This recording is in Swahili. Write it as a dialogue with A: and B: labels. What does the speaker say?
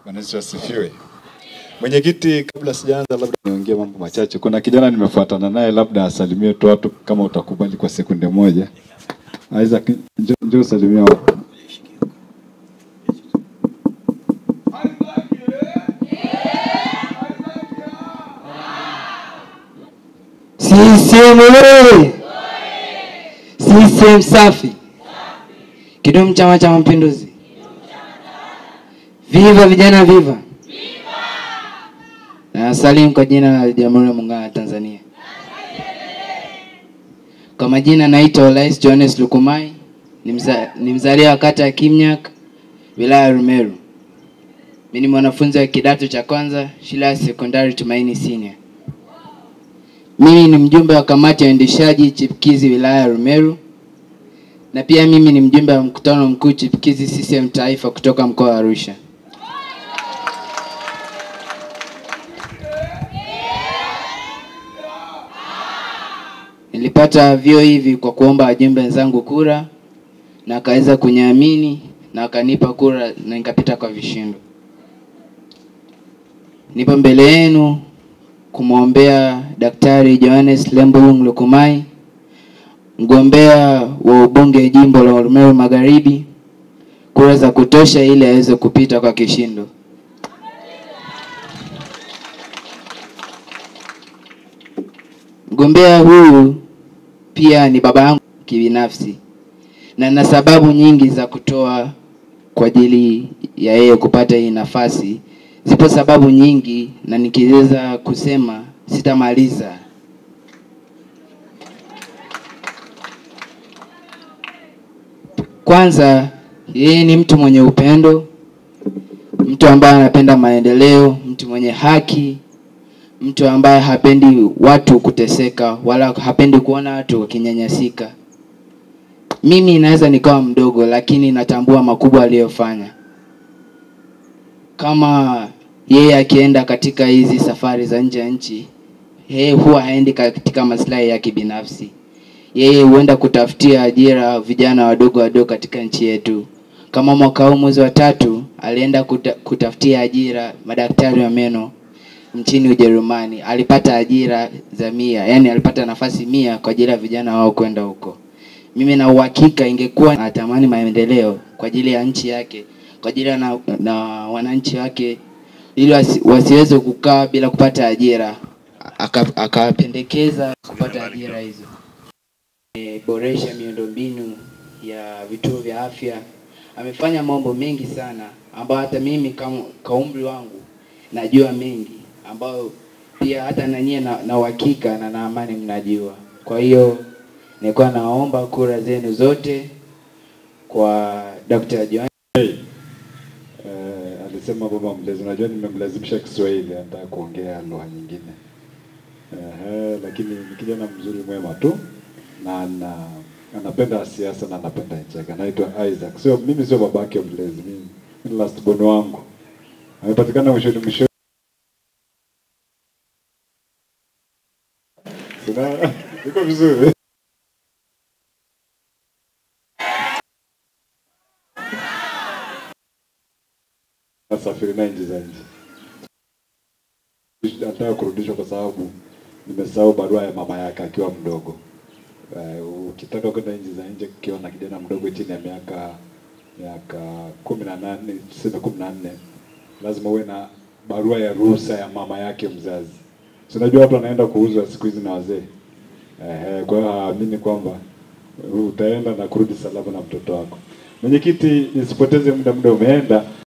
A: Bwana Yesu asifiwe. Mwenyekiti, kabla sijaanza labda niongee mambo machache. Kuna kijana nimefuatana naye, labda asalimie tu watu kama utakubali kwa sekunde moja. Isaac, njoo salimia watu.
B: CCM safi. Kidumu Chama cha Mapinduzi. Viva vijana, viva. Na salimu kwa jina la Jamhuri ya Muungano wa Tanzania. Kwa majina naitwa Olais Johannes Lukumai, ni mzaliwa wa kata ya Kimnyak, wilaya ya Rumeru. Mimi ni mwanafunzi wa kidato cha kwanza shule ya sekondari Tumaini Senior. Mimi ni mjumbe wa kamati ya uendeshaji chipukizi wilaya ya Rumeru, na pia mimi ni mjumbe wa mkutano mkuu chipukizi CCM taifa kutoka mkoa wa Arusha. Nilipata vyo hivi kwa kuomba wajumbe wenzangu kura, na akaweza kuniamini na akanipa kura na nikapita kwa vishindo. Nipo mbele yenu kumwombea Daktari Johannes Lembulung Lukumai, mgombea wa ubunge jimbo la Rumeru Magharibi, kura za kutosha ili aweze kupita kwa kishindo. Mgombea huyu pia ni baba yangu kibinafsi, na nina sababu nyingi za kutoa kwa ajili ya yeye kupata hii nafasi. Zipo sababu nyingi na nikiweza kusema sitamaliza. Kwanza, yeye ni mtu mwenye upendo, mtu ambaye anapenda maendeleo, mtu mwenye haki, mtu ambaye hapendi watu kuteseka wala hapendi kuona watu wakinyanyasika. Mimi naweza nikawa mdogo, lakini natambua makubwa aliyofanya. Kama yeye akienda katika hizi safari za nje ya nchi, yeye huwa haendi katika maslahi yake binafsi. Yeye huenda kutafutia ajira vijana wadogo katika nchi yetu. Kama mwaka huu mwezi wa 3 alienda kutafutia ajira madaktari wa meno nchini Ujerumani. Alipata ajira za 100, yani alipata nafasi 100 kwa ajili ya vijana wao kwenda huko. Mimi na uhakika ingekuwa anatamani maendeleo kwa ajili ya nchi yake, kwa ajili na wananchi wake, ili wasiweze kukaa bila kupata ajira, akapendekeza kupata ajira hizo. Boresha miundombinu ya vituo vya afya. Amefanya mambo mengi sana ambayo hata mimi kwa umri wangu najua mengi, ambayo pia hata nanyie na uhakika na naamani mnajua. Kwa hiyo nilikuwa naomba kura zenu zote kwa Dr. Johannes.
A: Alisema baba mlezi, unajua nimemlazimisha Kiswahili, nataka kuongea lugha nyingine. Lakini ni kijana mzuri mwema tu, na anapenda siasa na anapenda nchi yake. Anaitwa Isaac. Mimi sio babake mlezi, mimi ni last born wangu. Amepatikana mwisho. Niko vizuri. Nasafiri na nchi za nje. Nataka kurudishwa kwa sababu nimesahau barua ya mama yake akiwa mdogo. Ukitaka kwenda nchi za nje ukiona kijana mdogo chini ya miaka 18, tuseme 14, lazima uwe na barua ya ruhusa ya mama yake mzazi. Unajua watu wanaenda kuuzwa siku hizi na wazee. Kwa hiyo haamini kwamba utaenda na kurudi salama na mtoto wako. Mwenyekiti, nisipoteze muda umeenda.